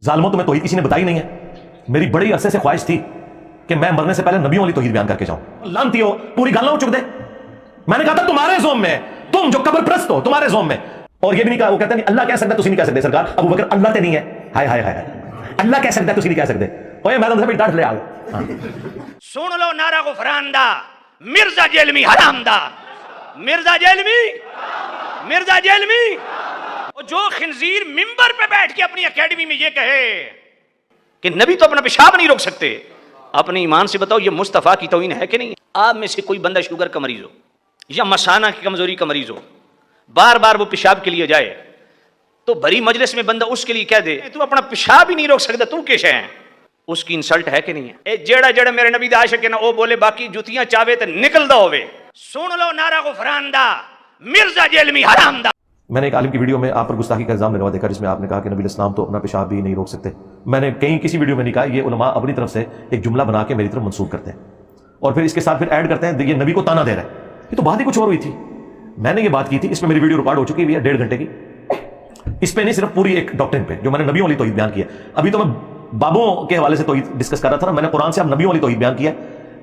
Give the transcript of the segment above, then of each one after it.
ظالموں تمہیں توحید کسی نے بتائی نہیں ہے. میری بڑی عرصے سے خواہش تھی کہ میں مرنے سے پہلے نبیوں والی توحید بیان کر کے جاؤں. لانتی ہو پوری گالاں چک دے. میں نے کہا تھا تمہارے زوم میں, تم جو قبر پرست ہو تمہارے زوم میں. اور یہ بھی نہیں کہا, وہ کہتے ہیں اللہ کہہ سکتا ہے, تسی نہیں کہہ سکتے سرکار. ابو بکر اللہ تے نہیں ہے, ہائے ہائے ہائے, اللہ کہہ سکتا ہے تسی نہیں کہہ سکتے. اوے میڈم سے ڈانٹ لے آ سن لو نعرہ غفران دا, مرزا جیلمی حرام دا, مرزا جیلمی, مرزا جیلمی. جو خنزیر ممبر پہ بیٹھ کے اپنی اکیڈمی میں یہ کہے کہ نبی تو اپنا پیشاب نہیں روک سکتے, اپنے ایمان سے بتاؤ یہ مصطفیٰ کی توہین ہے کہ نہیں؟ آپ میں سے کوئی بندہ شوگر کا مریض ہو یا مثانہ کی کمزوری کا مریض ہو, بار بار وہ پیشاب کے لیے جائے, تو بڑی مجلس میں بندہ اس کے لیے کہہ دے تو اپنا پیشاب ہی نہیں روک سکتا, تو کیسے ہیں؟ اس کی انسلٹ ہے کہ نہیں ہے؟ اے جیڑا جیڑا میرے نبی دا عاشق ہے نا, وہ بولے باقی جوتیاں چاہے تے نکل دا ہوئے. سن لو نعرہ غفران دا, مرزا جیلمی حرام دا. میں نے ایک عالم کی ویڈیو میں آپ پر گستاخی کا الزام لگوا دیکھا, جس میں آپ نے کہا کہ نبی علیہ السلام تو اپنا پیشاب بھی نہیں روک سکتے. میں نے کہیں کسی ویڈیو میں نہیں کہا, یہ علماء اپنی طرف سے ایک جملہ بنا کے میری طرف منسوخ کرتے ہیں اور پھر اس کے ساتھ پھر ایڈ کرتے ہیں یہ نبی کو تانا دے رہا ہے. یہ تو بات ہی کچھ اور ہوئی تھی. میں نے یہ بات کی تھی, اس پہ میری ویڈیو ریکارڈ ہو چکی ہے 1.5 گھنٹے کی. اس پہ نہیں, صرف پوری ایک ڈاکٹرن پہ جو میں نے نبیوں والی توحید بیان کی ہے. ابھی تو میں بابوں کے حوالے سے توحید ڈسکس کر رہا تھا نا, میں نے قرآن سے اب نبیوں والی توحید بیان کیا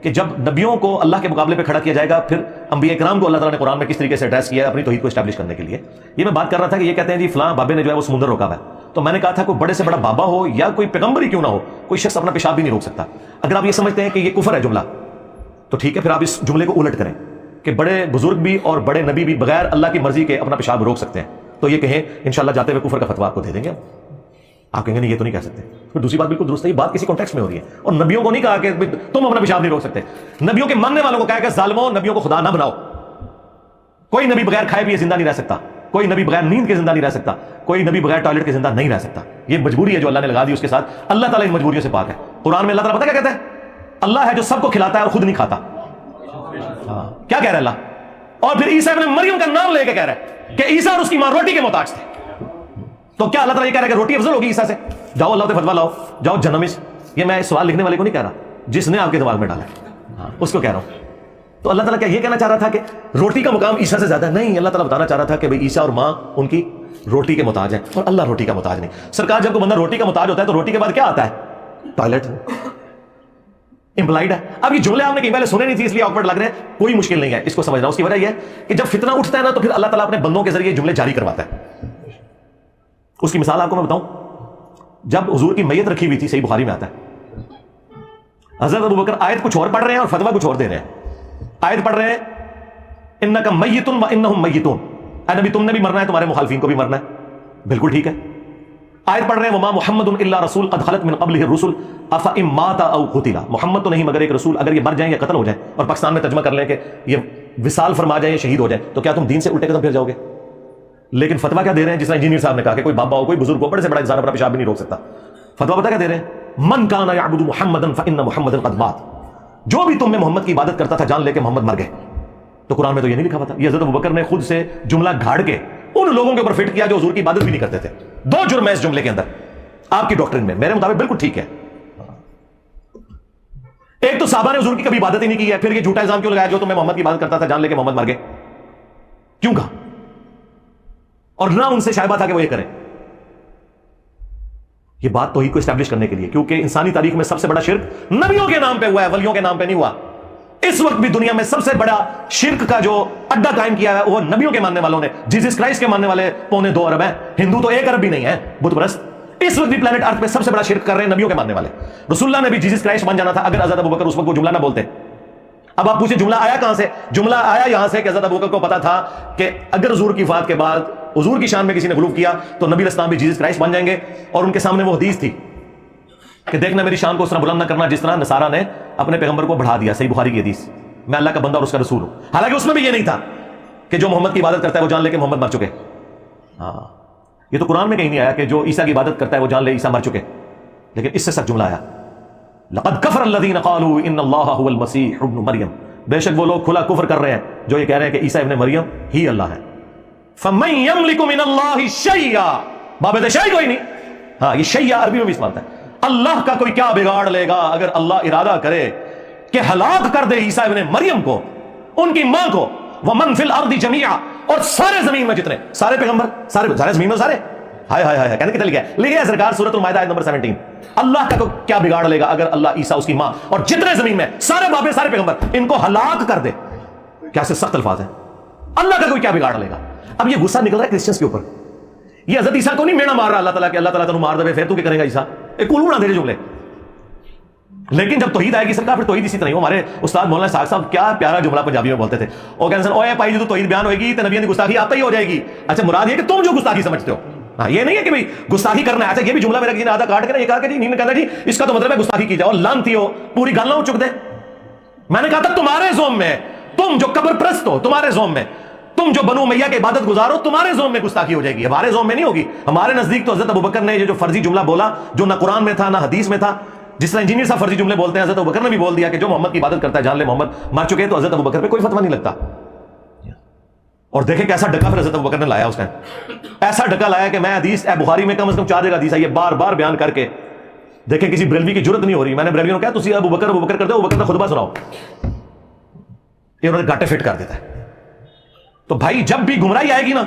کہ جب نبیوں کو اللہ کے مقابلے پہ کھڑا کیا جائے گا, پھر انبیاء کرام کو اللہ تعالیٰ نے قرآن میں کس طریقے سے ایڈریس کیا ہے اپنی توحید کو اسٹیبلش کرنے کے لیے. یہ میں بات کر رہا تھا کہ یہ کہتے ہیں جی فلاں بابے نے جو ہے وہ سمندر روکا ہوا ہے. تو میں نے کہا تھا کوئی بڑے سے بڑا بابا ہو یا کوئی پیغمبر ہی کیوں نہ ہو, کوئی شخص اپنا پیشاب بھی نہیں روک سکتا. اگر آپ یہ سمجھتے ہیں کہ یہ کفر ہے جملہ, تو ٹھیک ہے, پھر آپ اس جملے کو الٹ کریں کہ بڑے بزرگ بھی اور بڑے نبی بھی بغیر اللہ کی مرضی کے اپنا پیشاب روک سکتے ہیں. تو یہ کہیں انشاءاللہ جاتے ہوئے کفر کا فتویٰ آپ کو دے دیں گے. آپ کہیں گے نہیں یہ تو نہیں کہہ سکتے. پھر دوسری بات بالکل درست ہے, یہ بات کسی کانٹیکسٹ میں ہو رہی ہے, اور نبیوں کو نہیں کہا کہ تم اپنا پیشاب نہیں روک سکتے. نبیوں کے ماننے والوں کو کہا کہ ظالموں نبیوں کو خدا نہ بناؤ. کوئی نبی بغیر کھائے پیے زندہ نہیں رہ سکتا, کوئی نبی بغیر نیند کے زندہ نہیں رہ سکتا, کوئی نبی بغیر ٹوائلٹ کے زندہ نہیں رہ سکتا. یہ مجبوری ہے جو اللہ نے لگا دی, اس کے ساتھ اللہ تعالیٰ ان مجبوریوں سے پاک ہے. قرآن میں اللہ تعالیٰ پتہ کیا کہتا ہے؟ اللہ ہے جو سب کو کھلاتا ہے اور خود نہیں کھاتا. کیا کہہ رہا ہے اللہ؟ اور پھر عیسیٰ ابن مریم کا نام لے کے کہہ رہا ہے کہ عیسیٰ اور اس کی ماں روٹی کے محتاج تھے. تو کیا اللہ تعالیٰ یہ کہہ رہا ہے کہ روٹی افضل ہوگی عیسیٰ سے؟ جاؤ اللہ سے فتویٰ لاؤ, جاؤ جنمش. یہ میں سوال لکھنے والے کو نہیں کہہ رہا, جس نے آپ کے دماغ میں ڈالا ہے اس کو کہہ رہا ہوں. تو اللہ تعالیٰ کیا یہ کہنا چاہ رہا تھا کہ روٹی کا مقام عیسیٰ سے زیادہ نہیں؟ اللہ تعالیٰ بتانا چاہ رہا تھا کہ عیسیٰ اور ماں ان کی روٹی کے محتاج ہیں اور اللہ روٹی کا محتاج نہیں. سرکار جب کوئی بندہ روٹی کا محتاج ہوتا ہے تو روٹی کے بعد کیا آتا ہے؟ ٹوائلٹ. امپلائڈ ہے. اب یہ جملے آپ نے کہیں پہلے سنے نہیں تھی اس لیے آکورڈ لگ رہے ہیں, کوئی مشکل نہیں ہے اس کو سمجھنا. اس کی وجہ یہ ہے کہ جب فتنہ اٹھتا ہے نا, تو پھر اللہ تعالیٰ اپنے بندوں کے ذریعے جملے جاری کرواتا ہے. اس کی مثال آپ کو میں بتاؤں, جب حضور کی میت رکھی ہوئی تھی, صحیح بخاری میں آتا ہے, حضرت ابوبکر آیت کچھ اور پڑھ رہے ہیں اور فتویٰ کچھ اور دے رہے ہیں. آیت پڑھ رہے ہیں انک میت و انہم میتون, اے نبی تم نے بھی مرنا ہے, تمہارے مخالفین کو بھی مرنا ہے. بالکل ٹھیک ہے. آیت پڑھ رہے ہیں وما محمد الا رسول قد خلت من قبلہ الرسل افئن مات او قتل, محمد تو نہیں مگر ایک رسول, اگر یہ مر جائیں یا قتل ہو جائیں, اور پاکستان میں ترجمہ کر لیں کہ یہ وصال فرما جائیں یا شہید ہو جائیں, تو کیا تم دین سے الٹے قدم پھر جاؤ گے؟ لیکن فتویٰ کیا دے رہے ہیں؟ جس طرح انجینئر صاحب نے کہا کہ کوئی بابا ہو, کوئی بزرگ ہو, بڑے سے بڑا انسان اپنا پیشاب بھی نہیں روک سکتا. فتویٰ پتہ کیا دے رہے ہیں؟ من کان یعبد محمدا فان محمدا قد مات, جو بھی تم میں محمد کی عبادت کرتا تھا جان لے کے محمد مر گئے. تو قرآن میں تو یہ نہیں لکھا ہوا تھا. یہ حضرت ابوبکر نے خود سے جملہ گھاڑ کے ان لوگوں کے اوپر فٹ کیا جو حضور کی عبادت بھی نہیں کرتے تھے. 2 جرم ہے اس جملے کے اندر آپ کی ڈاکٹرن میں, میرے مطابق بالکل ٹھیک ہے. ایک تو صحابہ نے حضور کی کبھی عبادت ہی نہیں کی ہے, پھر یہ جھوٹا الزام کیوں لگایا جو تم میں محمد کی عبادت کرتا تھا جان لے کے محمد مر گئے؟ کیوں کہا؟ اور نہ ان سے شائبہ تھا کہ وہ یہ کریں. یہ بات توحید کو اسٹیبلش کرنے کے لیے, کیونکہ انسانی تاریخ میں سب سے بڑا شرک نبیوں کے نام پہ ہوا ہے, ولیوں کے نام پہ نہیں ہوا. اس وقت بھی دنیا میں سب سے بڑا شرک کا جو اڈا قائم کیا ہے وہ نبیوں کے ماننے والوں نے. جیسس کرائسٹ کے ماننے والے 2.25 ارب ہیں, ہندو تو 1 ارب بھی نہیں ہے بت پرست. اس وقت بھی پلانٹ ارتھ پہ سب سے بڑا شرک کر رہے ہیں نبیوں کے ماننے والے. رسول اللہ نے بھی جیسس کرائسٹ مان جانا تھا اگر حضرت ابوبکر اس وقت وہ جملہ نہ بولتے. اب آپ پوچھیں جملہ آیا کہاں سے؟ جملہ آیا یہاں سے کہ حضرت ابوبکر کو پتا تھا کہ اگر حضور کی وفات کے بعد حضور کی شان میں کسی نے غلو کیا تو نبی اسلام بھی جیسس کرائسٹ بن جائیں گے. اور ان کے سامنے وہ حدیث تھی کہ دیکھنا میری شان کو اس طرح بلند نہ کرنا جس طرح نصارہ نے اپنے پیغمبر کو بڑھا دیا. صحیح بخاری کی حدیث, میں اللہ کا بندہ اور اس کا رسول ہوں. حالانکہ اس میں بھی یہ نہیں تھا کہ جو محمد کی عبادت کرتا ہے وہ جان لے کہ محمد مر چکے. ہاں, یہ تو قرآن میں کہیں نہیں آیا کہ جو عیسیٰ کی عبادت کرتا ہے وہ جان لے عیسیٰ مر چکے. لیکن اس سے سخت جملہ آیا لقد کفر الذین قالوا ان اللہ هو المسیح ابن مریم, بے شک وہ لوگ کھلا کفر کر رہے ہیں جو یہ کہہ رہے ہیں کہ عیسیٰ ابن مریم ہی اللہ ہے. فمن یملک من اللہ شیئا, باب شیء کوئی نہیں. ہاں, یہ شیء عربی میں بھی استعمال ہے. اللہ کا کوئی کیا بگاڑ لے گا اگر اللہ ارادہ کرے کہ ہلاک کر دے عیسیٰ ابن مریم کو, ان کی ماں کو, ومن فی الارض جمیعا, اور سارے زمین میں جتنے سارے پیغمبر, سارے زمین میں سارے ہائے ہائے ہائے، کہنے کتنے لکھا ہے؟ لکھا ہے سرکار سورۃ المائدہ آیت نمبر 17، اللہ کا کیا بگاڑ لے گا اگر اللہ عیسیٰ اس کی ماں اور جتنے زمین میں سارے بابے سارے پیغمبر ان کو ہلاک کر دے. کیا سے سخت الفاظ ہیں، اللہ کا کوئی کیا بگاڑ لے گا. اب یہ غصہ نکل رہا ہے کرسچنس کے اوپر. یہ حضرت عیسیٰ کو نہیں مینا مار رہا اللہ تعالیٰ کہ اللہ تعالیٰ تمہیں مار دے پھر تو کیا کرے گا عیسیٰ، ایک کولو بنا دے رہے جملے. لیکن جب توحید آئے گی سرکار پھر توحید اسی طرح. ہمارے استاد مولانا اسحاق صاحب کیا پیارا جملہ پنجابی میں بولتے تھے، وہ کہتے ہیں اوے بھائی جو توحید بیان ہوئے گی تو نبیوں کی گستاخی آپ ہی ہو جائے گی. اچھا مراد یہ کہ تم جو گستاخی سمجھتے ہو، ہاں یہ نہیں ہے کہ بھائی گستاخی کرنا ہے. اچھا یہ بھی جملہ میرا کسی نے آدھا کاٹ کے یہ کہا کہ جی نہیں کہنا جی اس کا تو مطلب ہے گستاخی کی جائے اور لانتی ہو پوری گل نہ چک دے. میں نے کہا تھا تمہارے زوم میں، تم جو قبر پرست ہو تمہارے زوم میں، تم جو بنو امیہ کے عبادت گزارو تمہارے زوم میں گستاخی ہو جائے گی، ہمارے زوم میں نہیں ہوگی. ہمارے نزدیک تو حضرت ابوبکر نے یہ جو فرضی جملہ بولا جو نہ قرآن میں تھا نہ حدیث میں تھا، جس طرح انجینئر صاحب فرضی جملے بولتے ہیں، حضرت ابوبکر نے بھی بول دیا کہ جو محمد کی عبادت کرتا ہے جان لے محمد مر چکے. تو حضرت ابوبکر پہ کوئی فتویٰ نہیں لگتا. اور دیکھیں کیسا ڈکا پھر حضرت ابوبکر نے لایا اس ٹائم، ایسا ڈکا لایا کہ میں حدیث بخاری میں کم از کم 4 جگہ حدیث ہے یہ بار بار بیان کر کے دیکھیں کسی بریلوی کی جرت نہیں ہو رہی. میں نے بریلویوں کو کہا تسی ابوبکر ابوبکر کرتے ہو، ابوبکر کا خطبہ سناؤ. یہ انہوں نے گاٹے فٹ کر دیتا ہے. تو بھائی جب بھی گمراہی آئے گی نا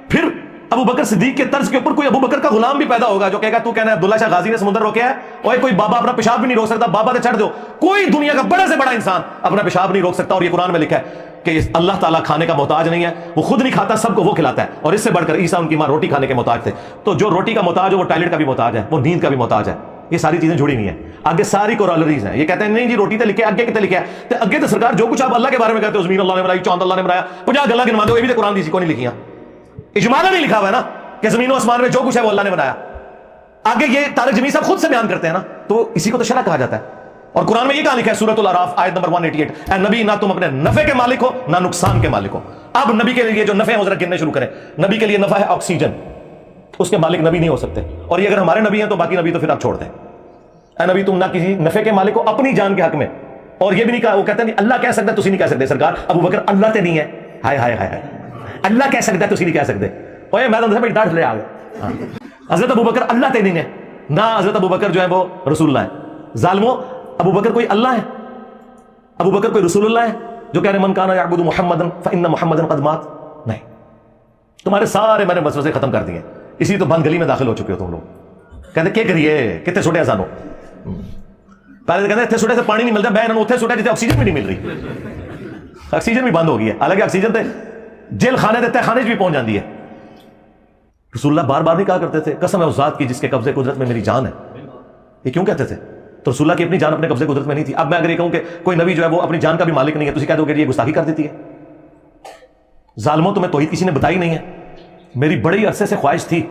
پھر ابوبکر صدیق کے طرز کے اوپر کوئی ابوبکر کا غلام بھی پیدا ہوگا جو کہے گا تو کہنا ہے عبداللہ شاہ غازی نے سمندر روکیا ہے، اور کوئی بابا اپنا پیشاب بھی نہیں روک سکتا، بابا تے چھڑ دو. کوئی دنیا کا بڑا سے بڑا انسان اپنا پیشاب نہیں روک سکتا. اور یہ قرآن میں لکھا ہے کہ اللہ تعالیٰ کھانے کا محتاج نہیں ہے، وہ خود نہیں کھاتا سب کو وہ کھلاتا ہے. اور اس سے بڑھ کر عیسیٰ ان کی ماں روٹی کھانے کے محتاج تھے. تو جو روٹی کا محتاج ہے وہ ٹائلٹ کا بھی محتاج ہے، وہ نیند کا بھی محتاج ہے. یہ ساری چیزیں جڑی ہوئی ہیں. آگے ساری کورالریز ہیں. یہ کہتے ہیں نہیں جی روٹی تے لکھے آگے کتے لکھا ہے تے اگے تو سرکار جو کچھ آپ اللہ کے بارے میں کہتے ہو زمین اللہ نے بنائی، چاند اللہ نے بنایا، 50 گلاں گنوا دو، یہ بھی تو قرآن کسی کو نہیں لکھیاں. اجمالا نہیں لکھا ہوا ہے نا کہ زمین و آسمان میں جو کچھ ہے وہ اللہ نے بنایا. آگے یہ طارق جمیل صاحب خود سے بیان کرتے ہیں نا، تو اسی کو تو شرع کہا جاتا ہے. اور قرآن میں یہ کہا لکھا ہے سورۃ الاعراف آیت نمبر 188، اے نبی نہ تم اپنے نفع کے مالک ہو نہ نقصان کے مالک ہو. اب نبی کے لیے جو نفع ہے وہ ذرا گننے شروع کریں. نبی کے لیے نفع ہے آکسیجن، اس کے مالک نبی نہیں ہو سکتے. اور یہ اگر ہمارے نبی ہیں تو باقی نبی تو پھر آپ چھوڑ دیں. اے نبی تم نہ کسی نفع کے مالک ہو اپنی جان کے حق میں. اور یہ بھی نہیں کہا، وہ کہتے ہیں اللہ کہہ سکتا ہے تسی نہیں کہہ سکتے. سرکار ابوبکر اللہ تے نہیں ہے، ہائے ہائے ہائے اللہ کہہ سکتا ہے تسی نہیں کہہ سکتے. اوے میں تو میری ڈانٹ لے آ گیا. حضرت ابوبکر اللہ تے نہیں ہے، نہ حضرت ابوبکر جو ہے وہ رسول اللہ ہے. ظالمو ابوبکر کوئی اللہ ہے؟ ابوبکر کوئی رسول اللہ ہے جو کہہ رہے من کان یعبد محمدا فإن محمدا قد مات؟ نہیں. تمہارے سارے میں نے وسوسے ختم کر دیے، اسی تو بند گلی میں داخل ہو چکے ہو تم لوگ. کہتے کیا کریے کتنے سوٹے سانو. پہلے کہتے اتنے سوٹے سے پانی نہیں ملتا، میں انہوں اتنے سوٹے جیسے آکسیجن بھی نہیں مل رہی. آکسیجن بھی بند ہو گئی ہے، حالانکہ آکسیجن تے جیل خانے تہ خانے بھی پہنچ جاتی ہے. رسول اللہ بار بار نہیں کہا کرتے تھے قسم ہے اس ذات کی جس کے قبضے قدرت میں میری جان ہے. یہ کیوں کہتے تھے؟ تو رسول اللہ کی اپنی جان اپنے قبضے قدرت میں نہیں تھی. اب میں اگر یہ کہوں کہ کوئی نبی جو ہے وہ اپنی جان کا بھی مالک نہیں ہے تو کہہ دو کہ یہ گستاخی کر دیتی ہے. ظالموں تمہیں توحید کسی نے بتائی نہیں ہے. میری بڑی عرصے سے خواہش تھی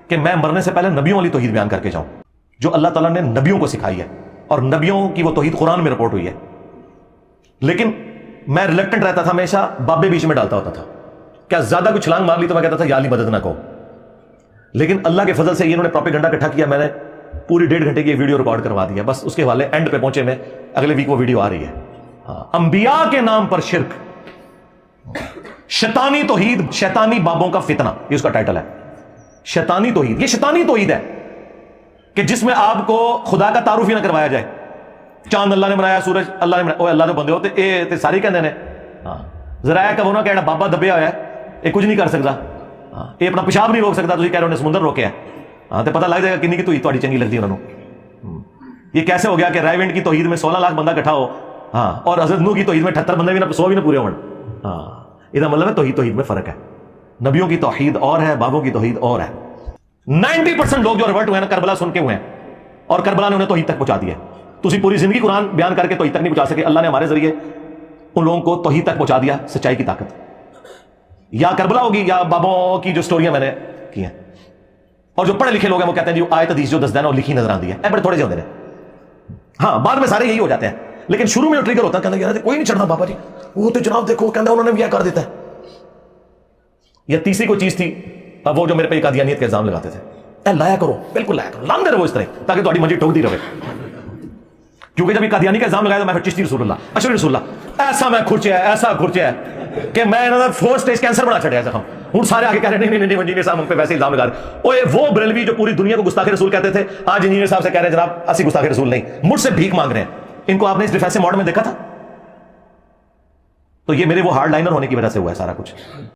کہ میں مرنے سے پہلے نبیوں والی توحید بیان کر کے جاؤں جو اللہ تعالیٰ نے نبیوں کو سکھائی ہے، اور نبیوں کی وہ توحید قرآن میں رپورٹ ہوئی ہے. لیکن میں ریلیکٹنٹ رہتا تھا، ہمیشہ بابے بیچ میں ڈالتا ہوتا تھا. کیا زیادہ کچھ چھلانگ مار لی تو میں کہتا تھا یا علی مدد نہ کہو. لیکن اللہ کے فضل سے انہوں نے پروپیگنڈا اکٹھا کیا. میں نے پوری 1.5 گھنٹے کی ویڈیو ریکارڈ کروا دیا. بس اس کے حوالے اینڈ پہ پہنچے میں، اگلے ویک وہ ویڈیو آ رہی ہے. انبیاء کے نام پر شرک، شیطانی توحید، شیطانی بابوں کا فتنہ، یہ اس کا ٹائٹل ہے. شیطانی توحید، یہ شیطانی توحید ہے کہ جس میں آپ کو خدا کا تعارف ہی نہ کروایا جائے. چاند اللہ نے بنایا، سورج اللہ نے بنایا. اوے اللہ دے بندے ہو تے ساری کہندے نے ذرا کہ وہ نہ کہنا بابا دبیا ہوا ہے یہ کچھ نہیں کر سکتا، یہ اپنا پیشاب نہیں روک سکتا، تسی کہہ رہے ہو نے سمندر روکیا. ہاں تو پتہ لگ جائے گا کنی کی توحید تہاڈی چنگی لگتی ہے انہوں نے. یہ کیسے ہو گیا کہ رائے ونڈ کی توحید میں 16 لاکھ بندہ اکٹھا ہو، ہاں، اور حضرت نوح کی توحید میں 78 بندے بھی نہ 100 بھی نہ پورے ہون. ہاں یہ مطلب ہے توحید میں فرق ہے. نبیوں کی توحید اور ہے، بابوں کی توحید اور ہے. 90% لوگ جو ریورٹ ہوئے ہیں نا کربلا سن کے ہوئے ہیں، اور کربلا نے انہیں توحید تک پہنچا دیا. تسی پوری زندگی قرآن بیان کر کے توحید تک نہیں پہنچا سکے. اللہ نے ہمارے ذریعے ان لوگوں کو توحید تک پہنچا دیا. سچائی کی طاقت یا کربلا ہوگی یا بابوں کی جو سٹوریاں میں نے کی ہیں. اور جو پڑھے لکھے لوگ ہیں وہ کہتے ہیں جی آیت حدیث جو 10 دن اور لکھی نظر آتی ہے، بڑے تھوڑے سے ہوتے ہیں. ہاں بعد میں سارے یہی ہو جاتے ہیں، لیکن شروع میں ٹریگر ہوتا ہے کہتے ہیں کوئی نہیں چڑھنا بابا جی، وہ تو جناب دیکھو کہتے ہیں انہوں نے بھی یہ کر دیتا ہے. یا تیسری کوئی چیز تھی وہ جو میرے پہ قادیانیت کے الزام لگاتے تھے. لایا کرو، بالکل لایا کرو، لان دے رہو اس طرح تاکہ تھوڑی منجی ٹوکتی رہے. کیونکہ جب یہ قادیانی کا الزام لگایا تو میں چشتی رسول اللہ، اشرف رسول اللہ ایسا میں کھرچیا ہے، ایسا کھرچیا ہے کہ میں انہوں نے 4 سٹیج کینسر بنا چھڑیا زخم. ہوں سارے آگے کہہ رہے نہیں نہیں انجینئر صاحب ہم پہ ویسے الزام لگا رہے. اوے وہ بریلوی جو پوری دنیا کو گستاخ رسول کہتے تھے آج انجینئر صاحب سے کہہ رہے ہیں جناب اسی گستاخ رسول نہیں، مجھ سے بھیک مانگ رہے ہیں. ان کو آپ نے اس ڈیفینس موڈ میں دیکھا تھا؟ تو یہ میرے وہ ہارڈ لائنر ہونے کی وجہ سے ہوا ہے سارا کچھ.